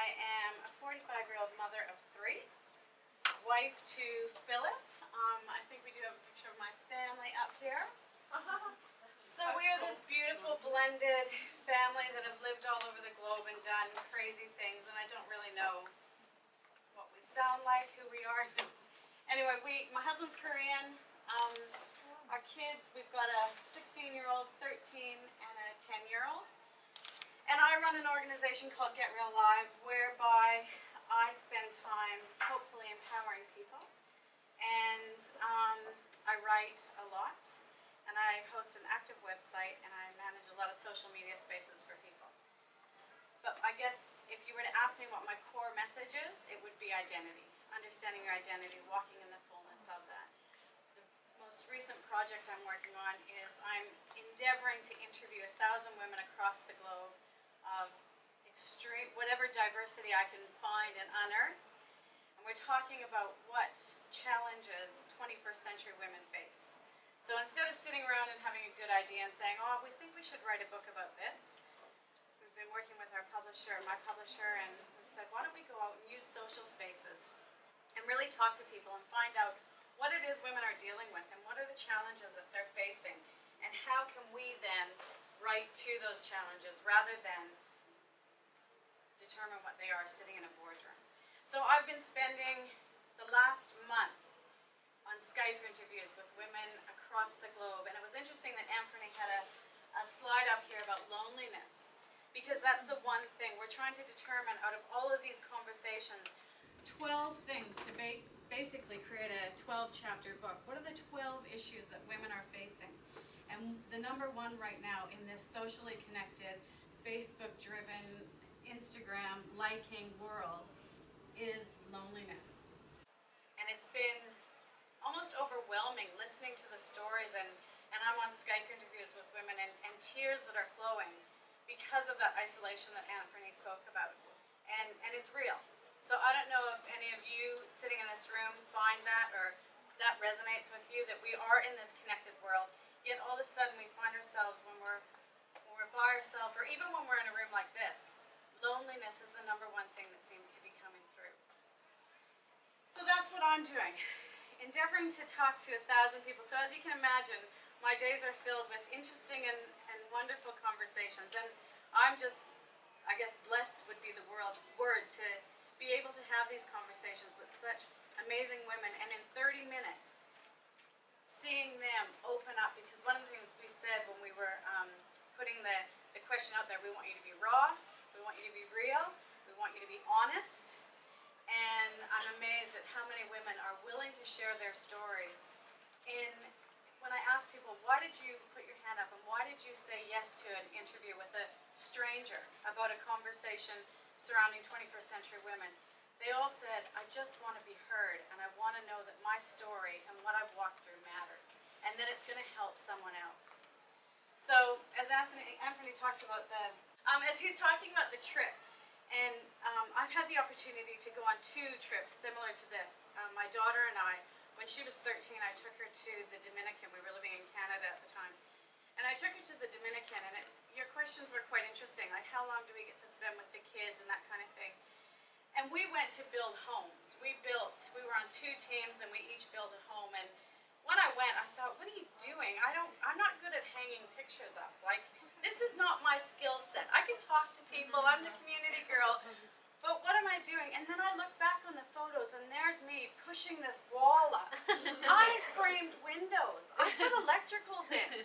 I am a 45-year-old mother of 3, wife to Philip. I think we do have a picture of my family up here. So we are this beautiful blended family that have lived all over the globe and done crazy things, and I don't really know what we sound like, who we are. Anyway, my husband's Korean. Our kids, we've got a 16-year-old, 13, and a 10-year-old. And I run an organization called Get Real Live, whereby I spend time hopefully empowering people. And I write a lot, and I host an active website, and I manage a lot of social media spaces for people. But I guess if you were to ask me what my core message is, it would be identity. Understanding your identity, walking in the fullness of that. The most recent project I'm working on is I'm endeavoring to interview 1,000 women across the globe of extreme, whatever diversity I can find and unearth. And we're talking about what challenges 21st century women face. So instead of sitting around and having a good idea and saying, oh, we think we should write a book about this, we've been working with our publisher, my publisher, and we've said, why don't we go out and use social spaces and really talk to people and find out what it is women are dealing with and what are the challenges that they're facing, and how can we then write to those challenges rather than determine what they are sitting in a boardroom. So I've been spending the last month on Skype interviews with women across the globe, and it was interesting that Anthony had a slide up here about loneliness, because that's the one thing we're trying to determine out of all of these conversations, 12 things to basically create a 12-chapter book. What are the 12 issues that women are facing? And the number one right now in this socially connected, Facebook-driven, Instagram-liking world is loneliness. And it's been almost overwhelming listening to the stories, and I'm on Skype interviews with women, and tears that are flowing because of that isolation that Anthony spoke about. And it's real. So I don't know if any of you sitting in this room find that, or that resonates with you, that we are in this connected world, yet all of a sudden we find ourselves when we're by ourselves, or even when we're in a room like this, loneliness is the number one thing that seems to be coming through. So that's what I'm doing, endeavoring to talk to 1,000 people. So as you can imagine, my days are filled with interesting and wonderful conversations, and I'm just, I guess, blessed would be the word to be able to have these conversations with such amazing women, and in 30 minutes seeing them open up, because one of the things we said when we were putting the question out there, we want you to be raw, we want you to be real, we want you to be honest, and I'm amazed at how many women are willing to share their stories. When I ask people, why did you put your hand up, and why did you say yes to an interview with a stranger about a conversation surrounding 21st century women, they all said, I just want to be heard, and I want to know that my story and what I've walked through matters, and that it's going to help someone else. So as Anthony talks about as he's talking about the trip, and I've had the opportunity to go on 2 trips similar to this. My daughter and I, when she was 13, I took her to the Dominican. We were living in Canada at the time. And I took her to the Dominican, and your questions were quite interesting, like how long do we get to spend with the kids and that kind of thing. And we went to build homes. We were on 2 teams, and we each built a home. And when I went, I thought, what are you doing? I'm not good at hanging pictures up. Like, this is not my skill set. I can talk to people, I'm the community girl, but what am I doing? And then I look back on the photos, and there's me pushing this wall up. I framed windows. I put electricals in.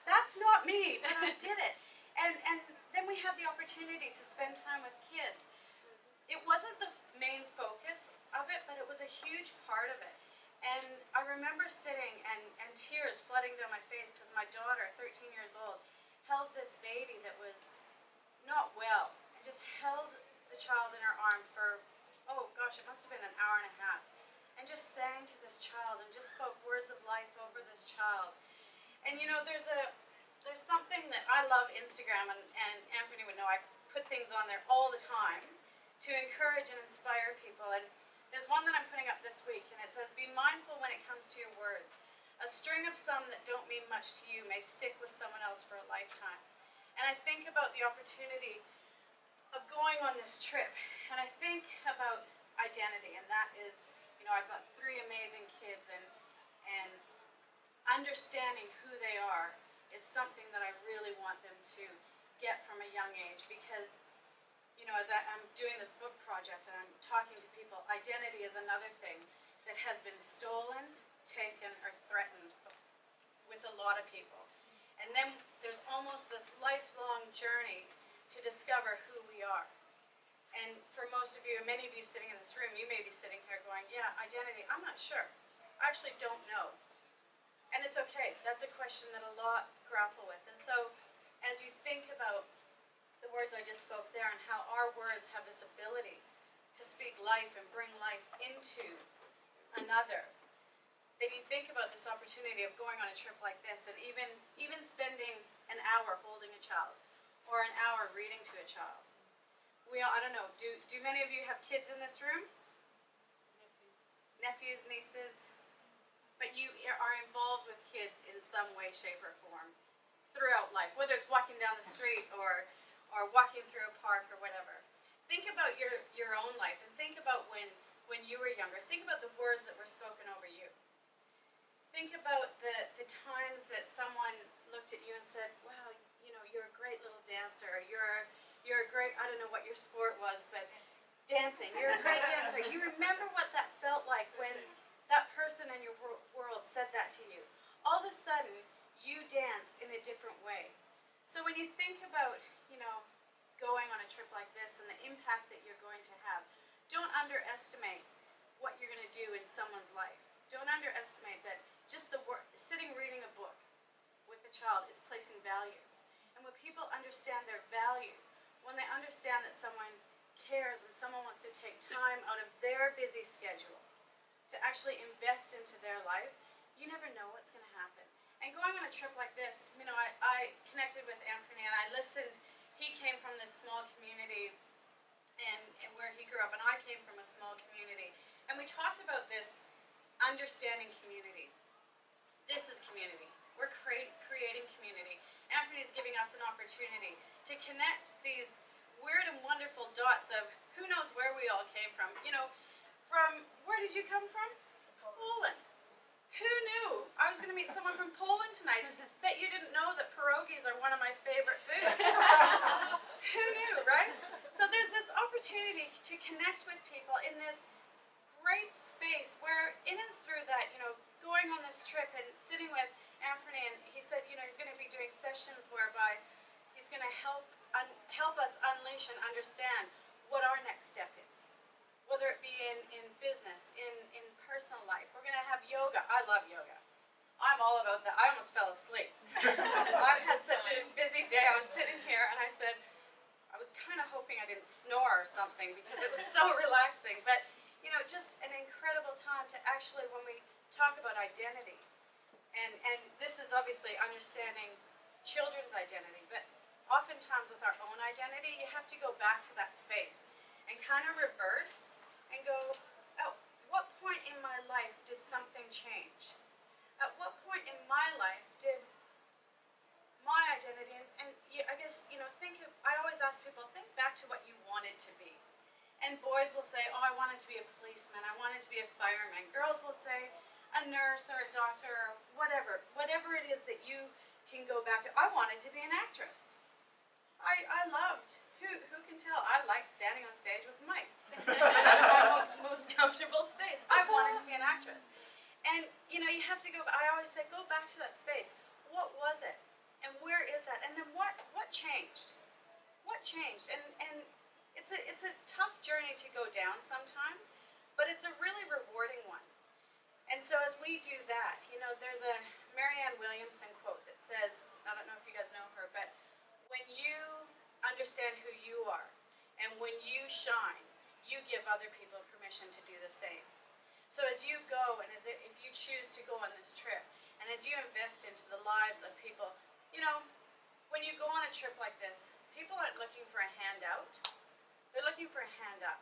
That's not me, but I did it. And then we had the opportunity to spend time with kids. It wasn't the main focus of it, but it was a huge part of it. And I remember sitting and tears flooding down my face because my daughter, 13 years old, held this baby that was not well, and just held the child in her arm for, oh gosh, it must have been an hour and a half, and just sang to this child and just spoke words of life over this child. And you know, there's something that I love Instagram, and Anthony would know I put things on there all the time to encourage and inspire people. And there's one that I'm putting up this week, and it says, be mindful when it comes to your words. A string of some that don't mean much to you may stick with someone else for a lifetime. And I think about the opportunity of going on this trip, and I think about identity, and that is, I've got 3 amazing kids, and understanding who they are is something that I really want them to get from a young age, because as I'm doing this book project and I'm talking to people, identity is another thing that has been stolen, taken, or threatened with a lot of people. And then there's almost this lifelong journey to discover who we are. And for most of you, many of you sitting in this room, you may be sitting here going, yeah, identity, I'm not sure. I actually don't know. And it's okay. That's a question that a lot grapple with. And so as you think about the words I just spoke there and how our words have this ability to speak life and bring life into another, then you think about this opportunity of going on a trip like this, and even spending an hour holding a child or an hour reading to a child. I don't know, do many of you have kids in this room? Nephews, nieces? But you are involved with kids in some way, shape, or form throughout life, whether it's walking down the street or walking through a park or whatever. Think about your own life, and think about when you were younger. Think about the words that were spoken over you. Think about the times that someone looked at you and said, wow, you're a great little dancer. You're a great, I don't know what your sport was, but dancing. You're a great dancer. You remember what that felt like when that person in your world said that to you. All of a sudden, you danced in a different way. So when you think about, going on a trip like this and the impact that you're going to have, don't underestimate what you're going to do in someone's life. Don't underestimate that just sitting reading a book with a child is placing value. And when people understand their value, when they understand that someone cares and someone wants to take time out of their busy schedule to actually invest into their life, you never know what's going to happen. And going on a trip like this, I connected with Anthony and I listened. He came from this small community and where he grew up, and I came from a small community. And we talked about this understanding community. This is community. We're creating community. Anthony's giving us an opportunity to connect these weird and wonderful dots of who knows where we all came from. From where did you come from? Poland. Who knew? I was going to meet someone from Poland tonight. Bet you didn't know that pierogies are one of my favorite foods. Who knew, right? So there's this opportunity to connect with people in this great space where in and through that, going on this trip and sitting with Anthony, and he said, he's going to be doing sessions whereby he's going to help us unleash and understand what our next step is. Whether it be in business, in personal life. We're going to have yoga. I love yoga. I'm all about that. I almost fell asleep. I've had such a busy day. I was sitting here and I said, I was kind of hoping I didn't snore or something because it was so relaxing. But, just an incredible time to actually, when we talk about identity, and this is obviously understanding children's identity, but oftentimes with our own identity, you have to go back to that space and kind of reverse and go, at what point in my life did something change? At what point in my life did my identity, and I guess, I always ask people, think back to what you wanted to be. And boys will say, oh, I wanted to be a policeman, I wanted to be a fireman. Girls will say a nurse or a doctor or whatever it is that you can go back to. I wanted to be an actress. I loved, who can tell, I like standing on stage with a mic. That's my most comfortable space. I wanted to be an actress. And, you have to go, I always say, go back to that space. What was it? And where is that? And then what changed? What changed? And it's a tough journey to go down sometimes, but it's a really rewarding one. And so as we do that, there's a Marianne Williamson quote that says, I don't know if you guys know her, but when you understand who you are and when you shine, you give other people permission to do the same. So as you go and if you choose to go on this trip and as you invest into the lives of people, when you go on a trip like this, people aren't looking for a handout. They're looking for a hand up.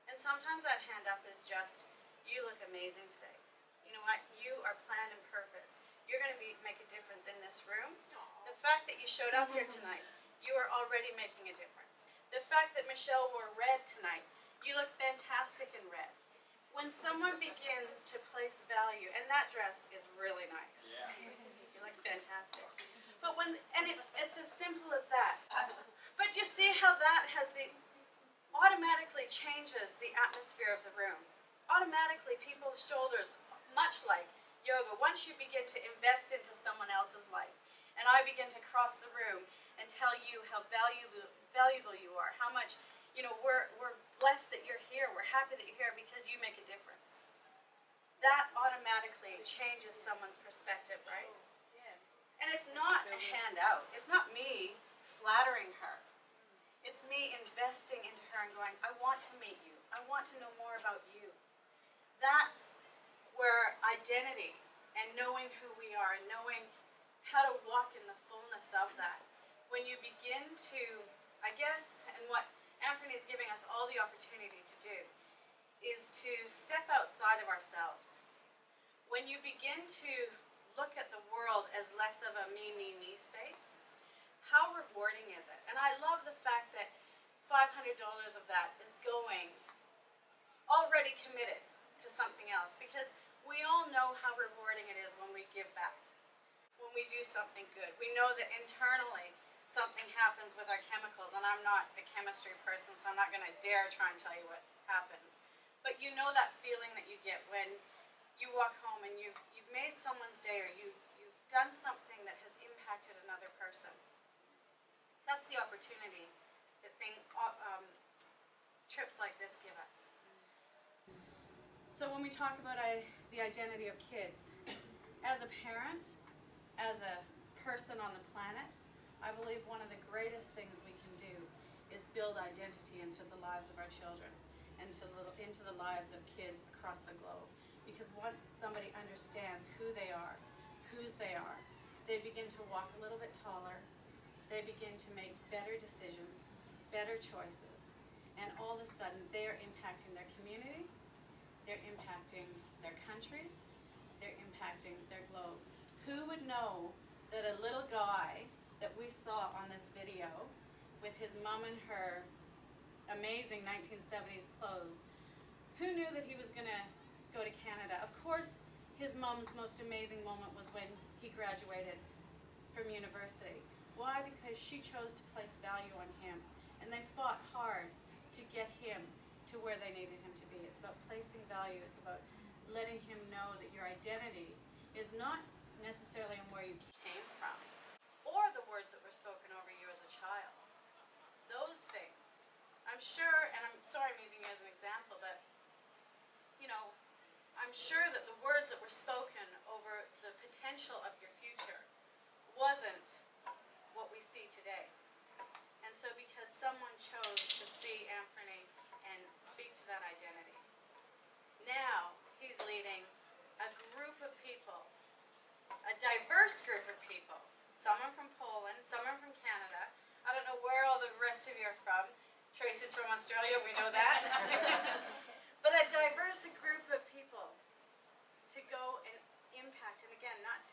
And sometimes that hand up is just, you look amazing today. You know what? You are planned and purposed. You're going to make a difference in this room. The fact that you showed up here tonight, you are already making a difference. The fact that Michelle wore red tonight, you look fantastic in red. When someone begins to place value, and that dress is really nice. Yeah. You look fantastic. But it's as simple as that. But you see how that automatically changes the atmosphere of the room. Automatically, people's shoulders, much like yoga, once you begin to invest into someone else's life, and I begin to cross the room and tell you how valuable you are, how much, we're blessed that you're here, we're happy that you're here because you make a difference. That automatically changes someone's perspective, right? And it's not a handout. It's not me flattering her. It's me investing into her and going, I want to meet you. I want to know more about you. That's where identity and knowing who we are and knowing how to walk in the fullness of that. When you begin to, I guess, and what Anthony is giving us all the opportunity to do, is to step outside of ourselves. When you begin to look at the world as less of a me space, how rewarding is it? And I love the fact that $500 of that is going already committed to something else, because we all know how rewarding it is when we give back, when we do something good. We know that internally something happens with our chemicals, and I'm not a chemistry person, so I'm not going to dare try and tell you what happens. But you know that feeling that you get when you walk home and you've made someone's day, or you've done something that has impacted another person. That's the opportunity that trips like this give us. So when we talk about the identity of kids, as a parent, as a person on the planet, I believe one of the greatest things we can do is build identity into the lives of our children and into the lives of kids across the globe. Because once somebody understands who they are, whose they are, they begin to walk a little bit taller, they begin to make better decisions, better choices, and all of a sudden they're impacting their community, they're impacting their countries, they're impacting their globe. Who would know that a little guy that we saw on this video with his mom and her amazing 1970s clothes, who knew that he was going to go to Canada? Of course, his mom's most amazing moment was when he graduated from university. Why? Because she chose to place value on him, and they fought hard to get him to where they needed him to be. It's about placing value. It's about letting him know that your identity is not necessarily in where you came from, or the words that were spoken over you as a child. Those things. I'm sure, and I'm sorry I'm using you as an example, but I'm sure that the words that were spoken over the potential of your future wasn't what we see today. And so because someone chose to see Anthony and speak to that identity, now he's leading a group of people, a diverse group of people, someone from Poland, someone from Canada. I don't know where all the rest of you are from. Tracy's from Australia, we know that. But a diverse group of people to go and impact, and again, not to